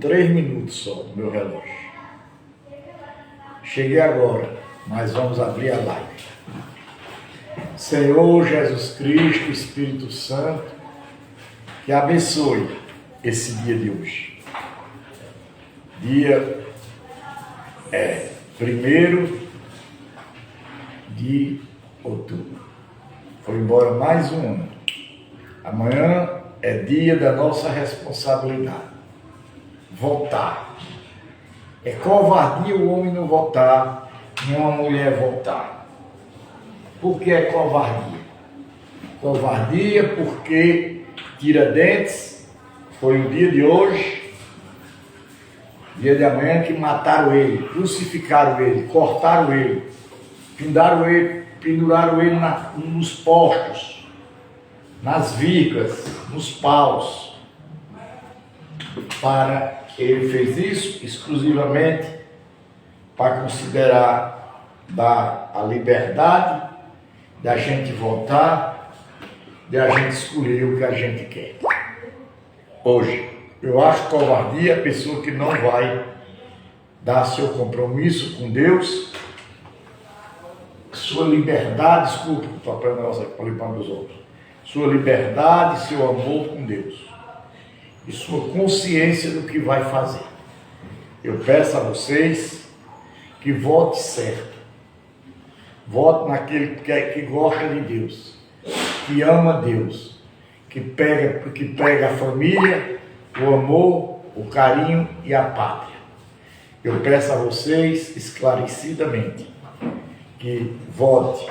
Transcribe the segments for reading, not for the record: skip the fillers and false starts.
3 minutos só no meu relógio. Cheguei agora, mas vamos abrir a live. Senhor Jesus Cristo, Espírito Santo, que abençoe esse dia de hoje. Dia 1º de outubro. Foi embora mais um ano. Amanhã é dia da nossa responsabilidade. Votar. É covardia o homem não votar, nem uma mulher votar. Por que é covardia? Covardia porque Tiradentes foi o dia de hoje, dia de amanhã, que mataram ele, crucificaram ele, cortaram ele, penduraram ele nos postos, nas vigas, nos paus. Ele fez isso exclusivamente para considerar dar a liberdade da gente votar, de a gente escolher o que a gente quer. Hoje, eu acho covardia a pessoa que não vai dar seu compromisso com Deus, sua liberdade, desculpa, estou aprendendo negócio aqui para limpar meus outros, sua liberdade, seu amor com Deus e sua consciência do que vai fazer. Eu peço a vocês que votem certo. Vote naquele que gosta de Deus, que ama Deus, que pega a família, o amor, o carinho e a pátria. Eu peço a vocês, esclarecidamente, que vote,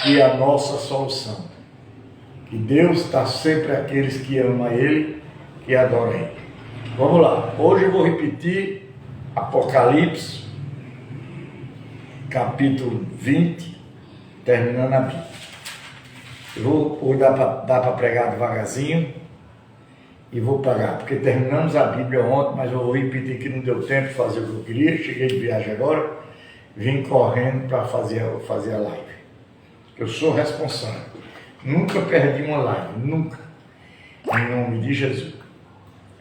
que é a nossa solução. Que Deus está sempre aqueles que amam Ele, que adoram Ele. Vamos lá, hoje eu vou repetir Apocalipse, capítulo 20, terminando a Bíblia. Hoje dá para pregar devagarzinho e vou parar, porque terminamos a Bíblia ontem, mas eu vou repetir que não deu tempo de fazer o que eu queria. Cheguei de viagem agora, vim correndo para fazer a live. Eu sou responsável. Nunca perdi uma live, nunca. Em nome de Jesus.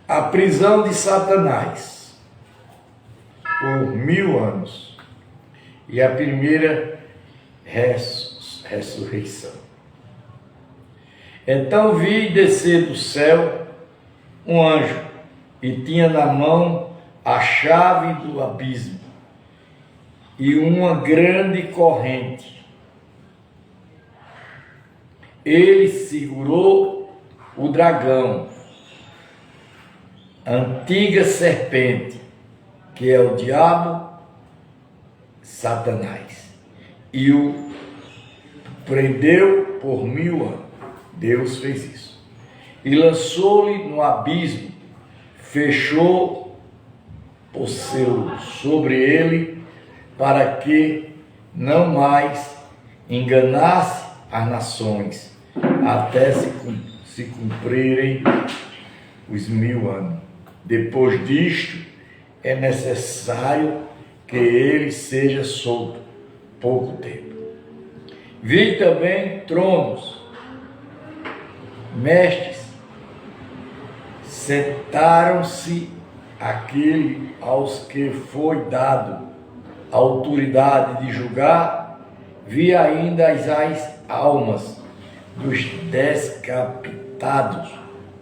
A prisão de Satanás por 1000 anos e a primeira ressurreição. Então vi descer do céu um anjo e tinha na mão a chave do abismo e uma grande corrente. Ele segurou o dragão, a antiga serpente, que é o diabo, Satanás, e o prendeu por 1000 anos. Deus fez isso. E lançou-lhe no abismo, fechou o selo sobre ele, para que não mais enganasse as nações, até se cumprirem os 1000 anos. Depois disto, é necessário que ele seja solto pouco tempo. Vi também tronos, mestres, sentaram-se aquele aos que foi dado a autoridade de julgar. Vi ainda as almas dos decapitados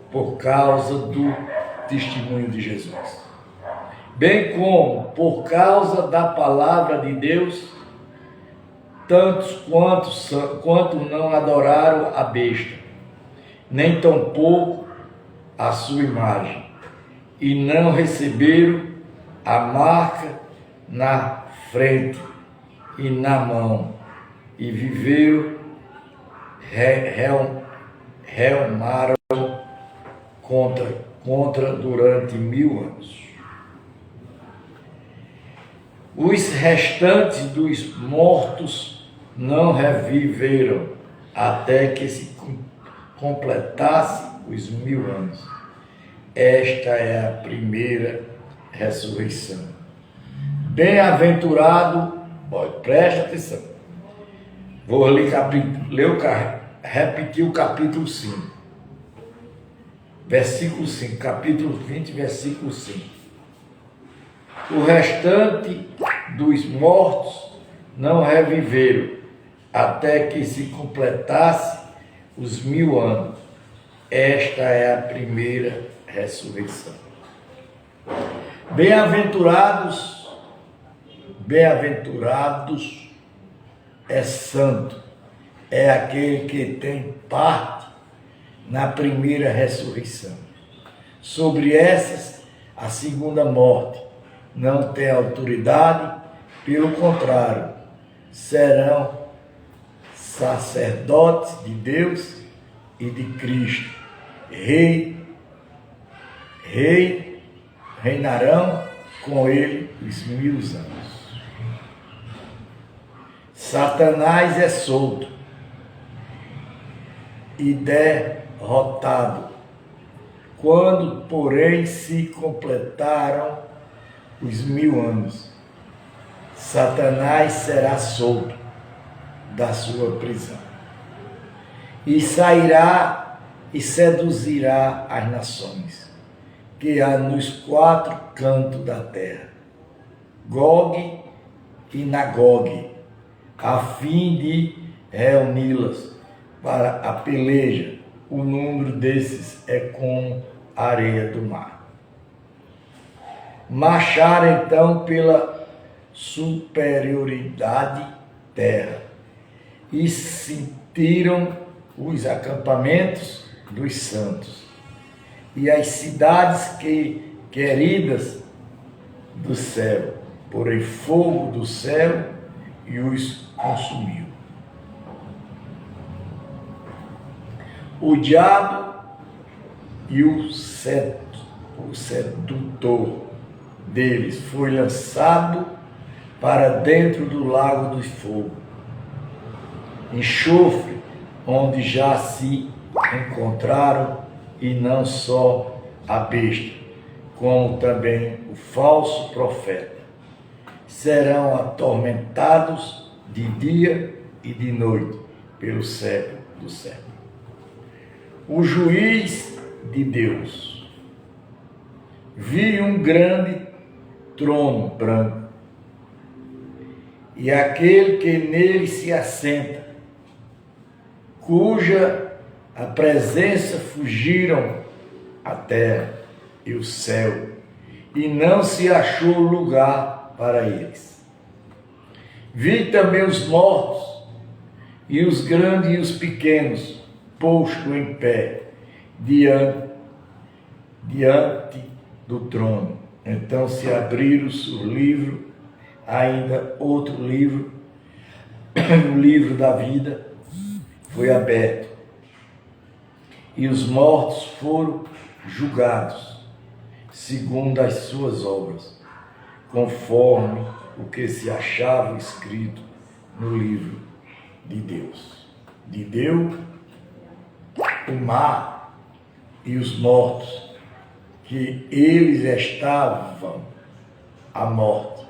por causa do testemunho de Jesus, bem como por causa da palavra de Deus, tantos quanto não adoraram a besta, nem tampouco a sua imagem, e não receberam a marca na frente e na mão, e viveram, realmaram contra durante 1000 anos. Os restantes dos mortos não reviveram até que se completasse os 1000 anos. Esta é a primeira ressurreição. Bem-aventurado, presta atenção. Vou repetir o capítulo 5. versículo 5, capítulo 20, versículo 5. O restante dos mortos não reviveram, até que se completasse os 1000 anos. Esta é a primeira ressurreição. Bem-aventurados é santo, é aquele que tem parte na primeira ressurreição. Sobre essas, a segunda morte não tem autoridade, pelo contrário, serão sacerdotes de Deus e de Cristo, reinarão com ele os 1000 anos. Satanás é solto e derrotado, quando, porém, se completaram os 1000 anos. Satanás será solto da sua prisão e sairá e seduzirá as nações que há nos 4 cantos da terra, Gog e Magog, a fim de reuni-las para a peleja. O número desses é como a areia do mar. Marcharam então pela superioridade terra e sentiram os acampamentos dos santos e as cidades queridas do céu, porém fogo do céu e os consumiu. O diabo e o sedutor deles foi lançado para dentro do lago do fogo, enxofre, onde já se encontraram, e não só a besta, como também o falso profeta. Serão atormentados de dia e de noite pelo século do século. O juiz de Deus. Vi um grande trono branco, e aquele que nele se assenta, cuja a presença fugiram a terra e o céu, e não se achou lugar para eles. Vi também os mortos, e os grandes e os pequenos, postos em pé, diante do trono. Então se abriram-se o livro, ainda outro livro, o livro da vida foi aberto, e os mortos foram julgados segundo as suas obras, conforme o que se achava escrito no livro de Deus. De Deus, o mar e os mortos, que eles estavam à morte,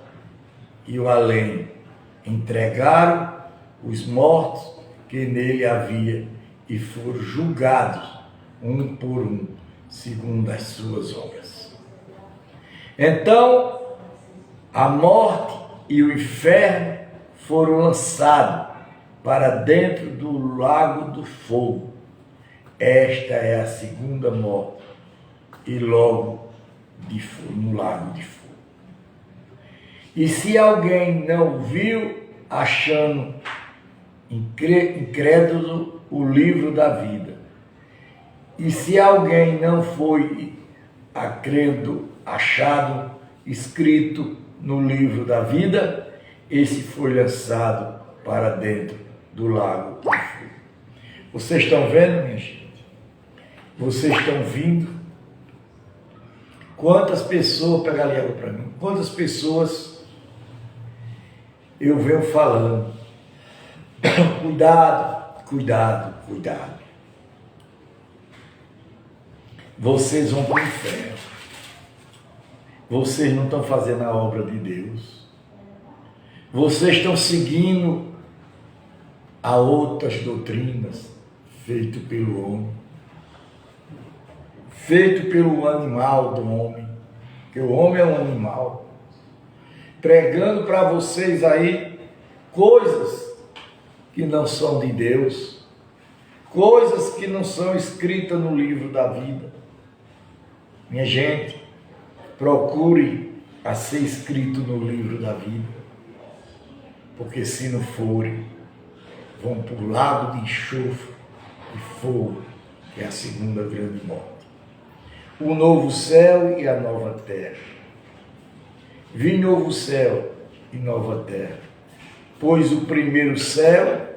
e o além, entregaram os mortos que nele havia, e foram julgados um por um, segundo as suas obras. Então, a morte e o inferno foram lançados para dentro do lago do fogo. Esta é a segunda morte, e logo no lago de fogo. E se alguém não viu, achando incrédulo o livro da vida, e se alguém não foi achado escrito no livro da vida, esse foi lançado para dentro do lago de fogo. Vocês estão vendo, minha gente? Vocês estão vindo? Quantas pessoas, pega ali água para mim, quantas pessoas eu venho falando, cuidado, cuidado, cuidado. Vocês vão para o inferno. Vocês não estão fazendo a obra de Deus. Vocês estão seguindo a outras doutrinas feitas pelo homem, feito pelo animal do homem, que o homem é um animal, pregando para vocês aí coisas que não são de Deus, coisas que não são escritas no livro da vida. Minha gente, procure a ser escrito no livro da vida, porque se não forem, vão para o lago de enxofre e fogo, que é a segunda grande morte. O novo céu e a nova terra. Vi novo céu e nova terra, pois o primeiro céu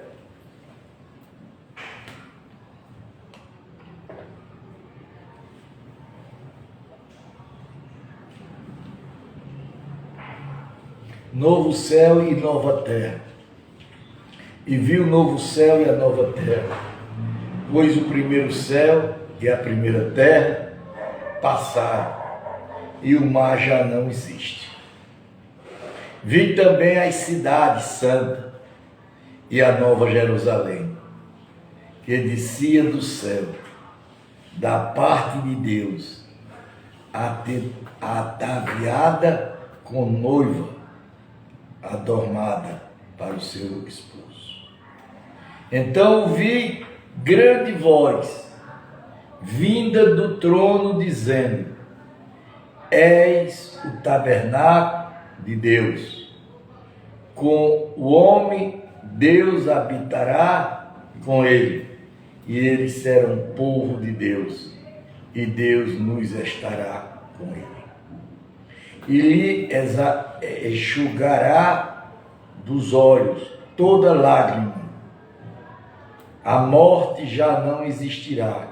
novo céu e nova terra. E vi o novo céu e a nova terra, pois o primeiro céu e a primeira terra passaram, e o mar já não existe. Vi também as cidades santas e a nova Jerusalém, que descia do céu, da parte de Deus, ataviada com noiva, adornada para o seu esposo. Então ouvi grande voz, vinda do trono, dizendo: Eis o tabernáculo de Deus. Com o homem, Deus habitará com ele, e eles serão povo de Deus, e Deus nos estará com ele. E lhe enxugará dos olhos toda lágrima. A morte já não existirá,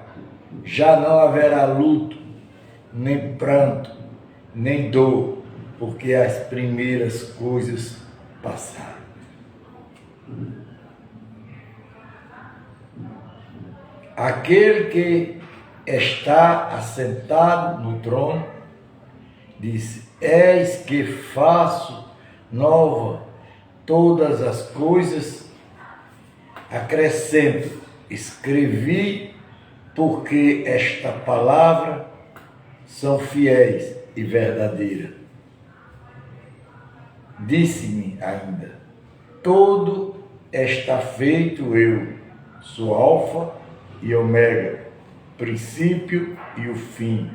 já não haverá luto, nem pranto, nem dor, porque as primeiras coisas passaram. Aquele que está assentado no trono disse: Eis que faço nova todas as coisas. Acrescento: escrevi, porque esta palavra são fiéis e verdadeiras. Disse-me ainda: todo está feito, eu sou Alfa e Ômega, princípio e o fim.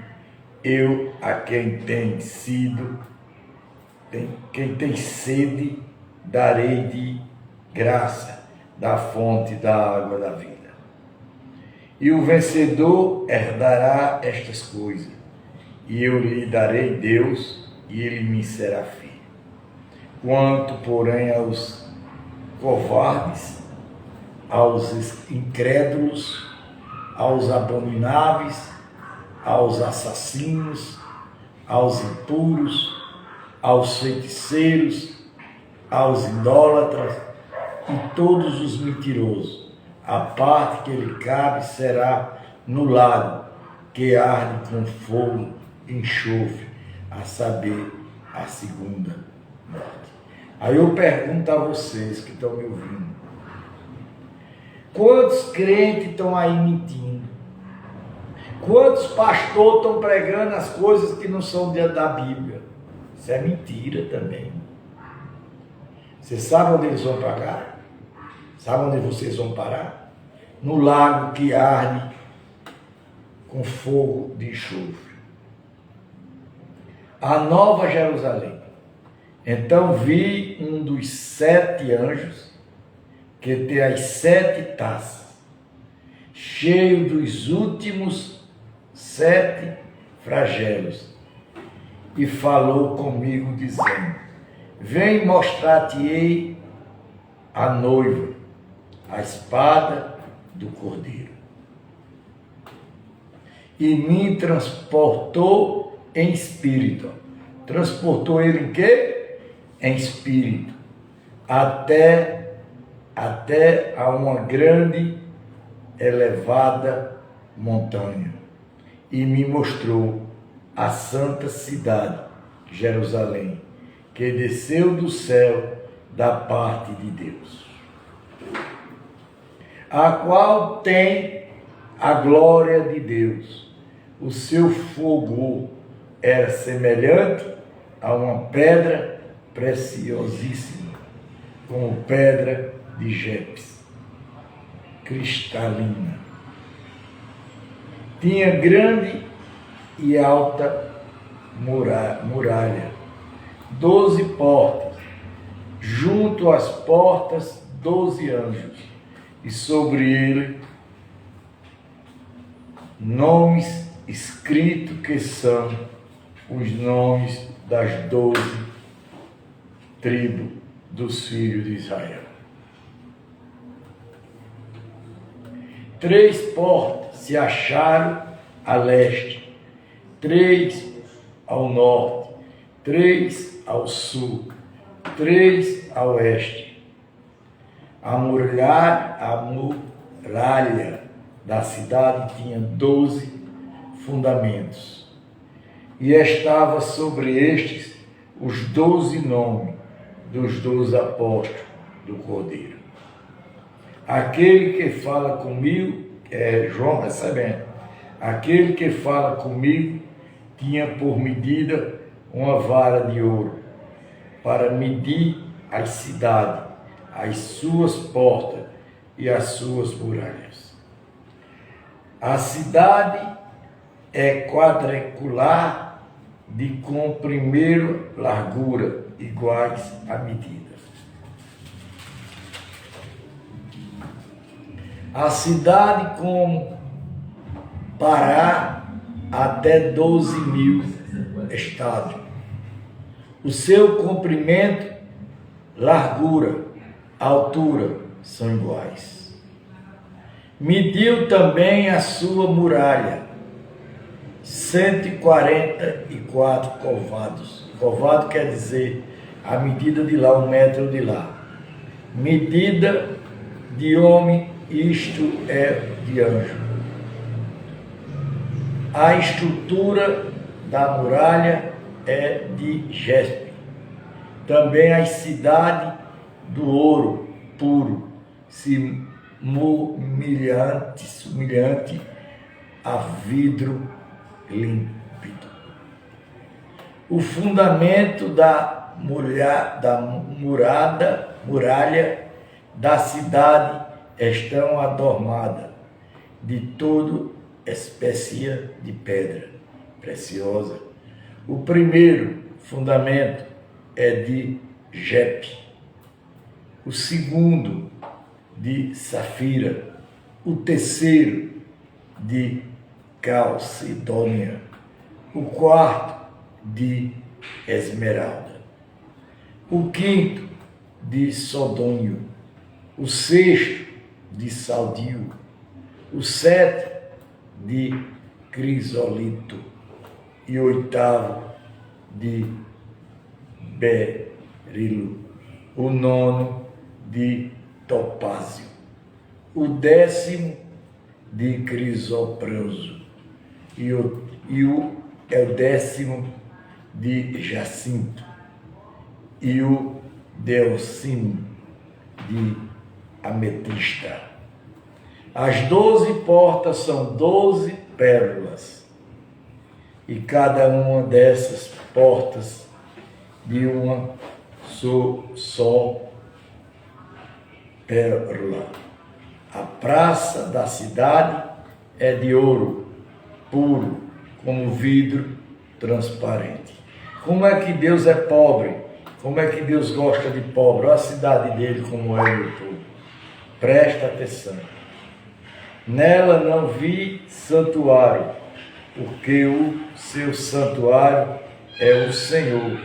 Eu a quem tem sede, darei de graça da fonte da água da vida. E o vencedor herdará estas coisas, e eu lhe darei Deus, e ele me será filho. Quanto, porém, aos covardes, aos incrédulos, aos abomináveis, aos assassinos, aos impuros, aos feiticeiros, aos idólatras e todos os mentirosos, a parte que lhe cabe será no lago que arde com fogo e enxofre, a saber, a segunda morte. Aí eu pergunto a vocês que estão me ouvindo: quantos crentes estão aí mentindo? Quantos pastores estão pregando as coisas que não são da Bíblia? Isso é mentira também. Você sabe onde eles vão pagar? Sabe onde vocês vão parar? No lago que arde com fogo de enxofre. A nova Jerusalém. Então vi um dos 7 anjos, que tem as 7 taças, cheio dos últimos 7 flagelos, e falou comigo, dizendo: vem, mostrar-te-ei a noiva, a espada do Cordeiro. E me transportou em espírito. Transportou ele em quê? Em espírito. Até a uma grande, elevada montanha. E me mostrou a santa cidade, Jerusalém, que desceu do céu da parte de Deus, a qual tem a glória de Deus. o seu fogo era semelhante a uma pedra preciosíssima, como pedra de Jepes, cristalina. Tinha grande e alta muralha, 12 portas, junto às portas 12 anjos, e sobre ele nomes escritos que são os nomes das 12 tribos dos filhos de Israel. 3 portas se acharam a leste, 3 ao norte, 3 ao sul, 3 a oeste. A muralha da cidade tinha 12 fundamentos, e estava sobre estes os 12 nomes dos 12 apóstolos do Cordeiro. Aquele que fala comigo, João recebendo, aquele que fala comigo tinha por medida uma vara de ouro, para medir as cidades, as suas portas e as suas muralhas. A cidade é quadrangular, de comprimir largura iguais à medida. A cidade com Pará até 12.000 estados. O seu comprimento, largura, altura são iguais. Mediu também a sua muralha, 144 covados. Covado quer dizer a medida de lá, 1 metro de lá. Medida de homem, isto é de anjo. A estrutura da muralha é de jaspe. Também a cidade do ouro puro, semelhante a vidro límpido. O fundamento da muralha da cidade estão adornadas de toda espécie de pedra preciosa. O primeiro fundamento é de Jepe, o segundo de safira, o terceiro de calcedônia, o quarto de esmeralda, o quinto de sodônio, o sexto de saldio, o sétimo de crisolito e o oitavo de berilo, o nono de topázio, o 10º de crisopraso e o 10º de jacinto e o 10º de ametista. As 12 portas são 12 pérolas, e cada uma dessas portas de uma só pérola. A praça da cidade é de ouro puro, como vidro transparente. Como é que Deus é pobre? Como é que Deus gosta de pobre? Olha a cidade dele como é, meu povo. Presta atenção. Nela não vi santuário, porque o seu santuário é o Senhor,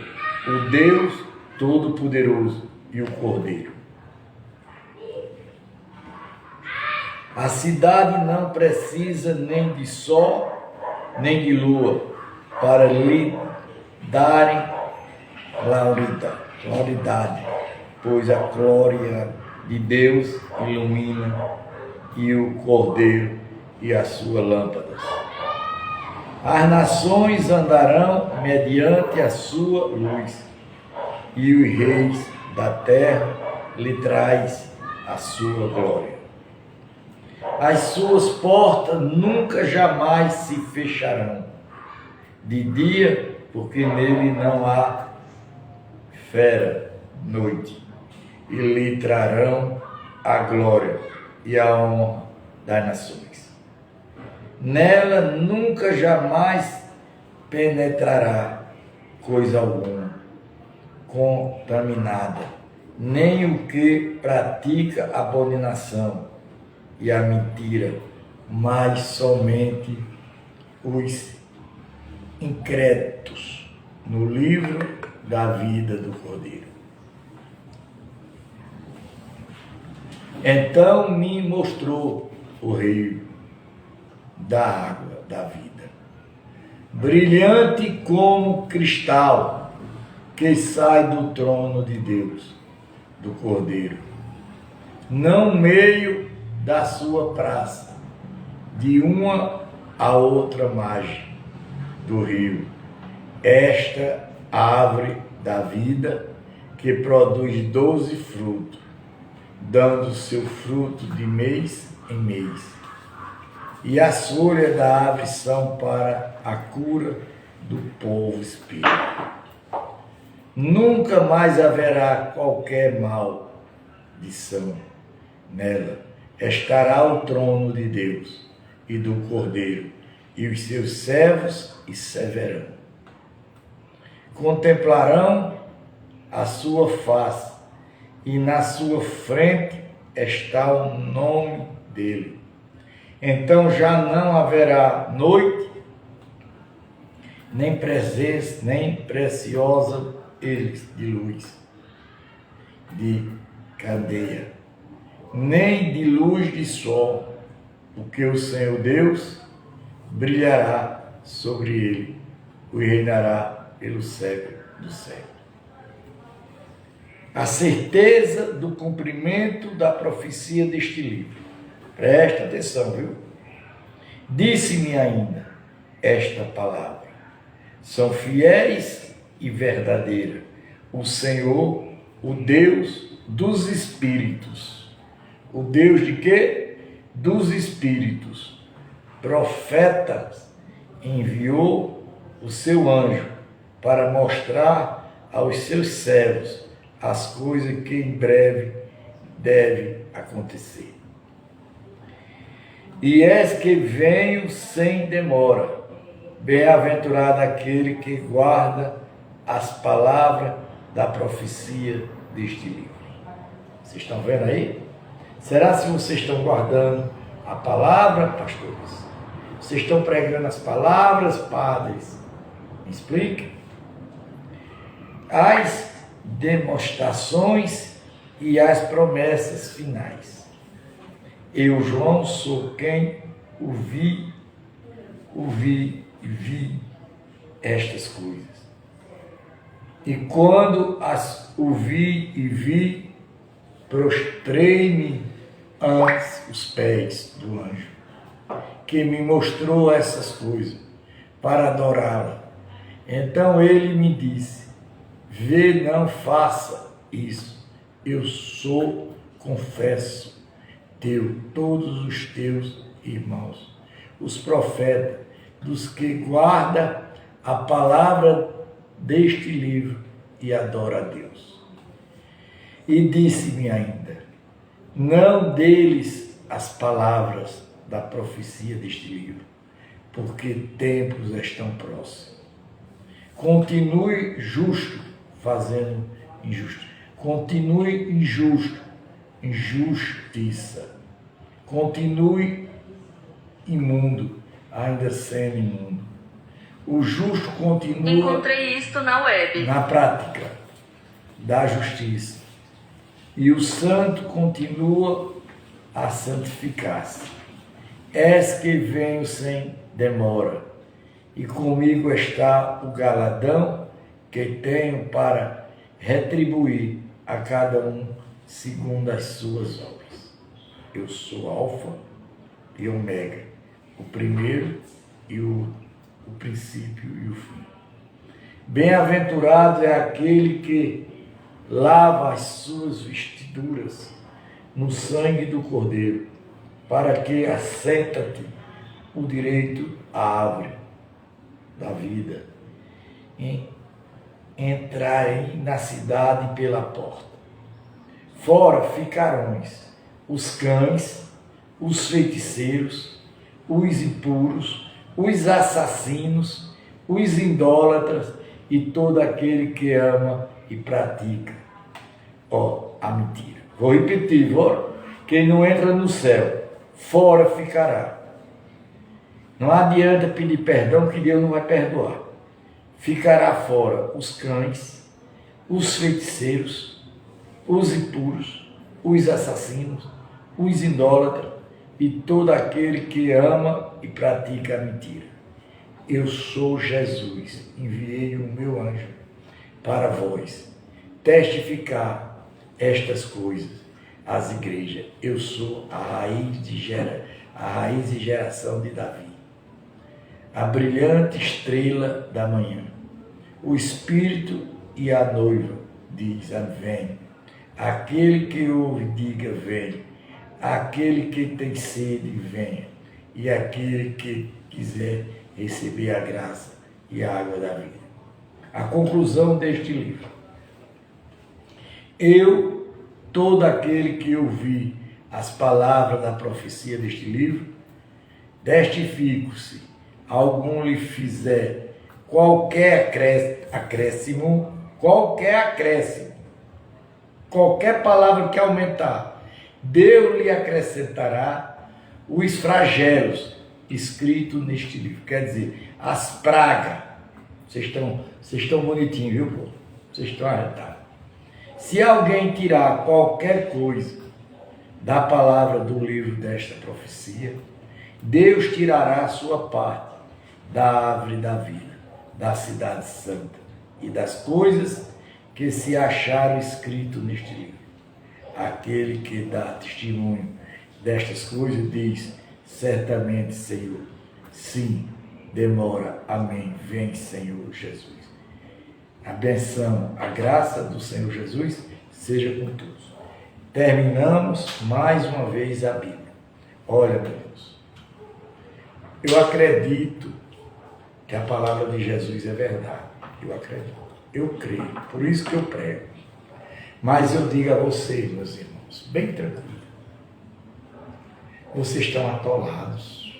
o Deus Todo-Poderoso e o Cordeiro. A cidade não precisa nem de sol, nem de lua, para lhe darem claridade, pois a glória de Deus ilumina e o Cordeiro e a sua lâmpada. As nações andarão mediante a sua luz, e os reis da terra lhe traz a sua glória. As suas portas nunca jamais se fecharão. De dia, porque nele não há fera, noite. E lhe trarão a glória e a honra das nações. Nela nunca jamais penetrará coisa alguma contaminada, nem o que pratica abominação e a mentira, mas somente os incrédulos no livro da vida do Cordeiro. Então me mostrou o rio da água da vida, brilhante como cristal, que sai do trono de Deus, do Cordeiro, no meio da sua praça, de uma a outra margem do rio. Esta árvore da vida, que produz 12 frutos, dando seu fruto de mês em mês. E as folhas da árvore são para a cura do povo espírita. Nunca mais haverá qualquer maldição nela. Estará o trono de Deus e do Cordeiro, e os seus servos e servirão. Contemplarão a sua face, e na sua frente está o nome dele. Então já não haverá noite, nem presença, nem preciosa eles de luz, de candeia, nem de luz de sol, porque o Senhor Deus brilhará sobre ele e reinará pelo século do século. A certeza do cumprimento da profecia deste livro. Presta atenção, viu? Disse-me ainda esta palavra: são fiéis e verdadeiras o Senhor, o Deus dos espíritos. O Deus de quê? Dos espíritos. Profetas enviou o seu anjo para mostrar aos seus servos as coisas que em breve devem acontecer. E és que venho sem demora. Bem-aventurado aquele que guarda as palavras da profecia deste livro. Vocês estão vendo aí? Será se vocês estão guardando a palavra, pastores? Vocês estão pregando as palavras, padres? Me explique. As demonstrações e as promessas finais. Eu, João, sou quem ouvi e vi estas coisas. E quando as ouvi e vi, prostrei-me ante os pés do anjo, que me mostrou essas coisas, para adorá-la. Então ele me disse: vê, não faça isso. Eu sou, confesso, todos os teus irmãos, os profetas, dos que guardam a palavra deste livro e adora a Deus. E disse-me ainda: não deles as palavras da profecia deste livro, porque tempos estão próximos. Continue justo, fazendo injusto. Continue injusto, injustiça. Continue imundo, ainda sendo imundo. O justo continua. Encontrei isto na web. Na prática da justiça. E o santo continua a santificar-se. És que venho sem demora, e comigo está o galardão que tenho para retribuir a cada um segundo as suas obras. Eu sou Alfa e Ômega, o primeiro e o princípio e o fim. Bem-aventurado é aquele que lava as suas vestiduras no sangue do Cordeiro, para que assenta-te o direito à árvore da vida. Entrai na cidade pela porta. Fora ficarão os cães, os feiticeiros, os impuros, os assassinos, os idólatras e todo aquele que ama e pratica a mentira. Vou repetir, quem não entra no céu, fora ficará. Não adianta pedir perdão que Deus não vai perdoar. Ficará fora os cães, os feiticeiros, os impuros, os assassinos, os idólatras e todo aquele que ama e pratica a mentira. Eu sou Jesus, enviei o meu anjo para vós testificar estas coisas às igrejas. Eu sou a raiz e geração de Davi, a brilhante estrela da manhã. O Espírito e a noiva diz: vem. Aquele que ouve, diga: vem. Aquele que tem sede, venha. E aquele que quiser receber a graça e a água da vida. A conclusão deste livro. Todo aquele que ouvir as palavras da profecia deste livro, testifico-se, algum lhe fizer qualquer acréscimo, qualquer palavra que aumentar, Deus lhe acrescentará os flagelos escritos neste livro. Quer dizer, as pragas. Vocês estão bonitinhos, viu, povo? Vocês estão arretados. Se alguém tirar qualquer coisa da palavra do livro desta profecia, Deus tirará a sua parte da árvore da vida, da cidade santa e das coisas que se acharam escritas neste livro. Aquele que dá testemunho destas coisas diz: certamente, Senhor, sim, demora, amém, vem, Senhor Jesus. A benção, a graça do Senhor Jesus seja com todos. Terminamos mais uma vez a Bíblia. Olha, meu Deus, eu acredito que a palavra de Jesus é verdade. Eu acredito, eu creio, por isso que eu prego. Mas eu digo a vocês, meus irmãos, bem tranquilo, vocês estão atolados,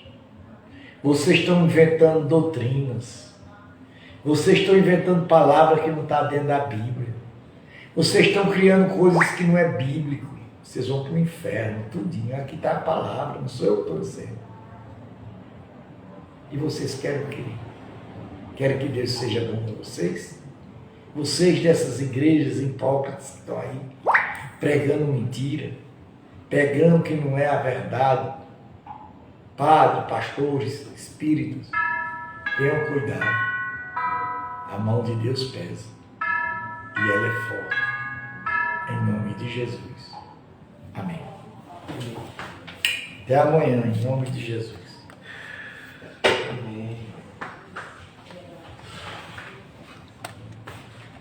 vocês estão inventando doutrinas, vocês estão inventando palavras que não estão dentro da Bíblia, vocês estão criando coisas que não é bíblico, vocês vão para o inferno, tudinho. Aqui está a palavra, não sou eu que estou dizendo. E vocês querem o quê? Querem que Deus seja bom com vocês? Vocês dessas igrejas hipócritas que estão aí, pregando mentira, pegando o que não é a verdade, padres, pastores, espíritos, tenham cuidado. A mão de Deus pesa e ela é forte. Em nome de Jesus. Amém. Até amanhã, em nome de Jesus.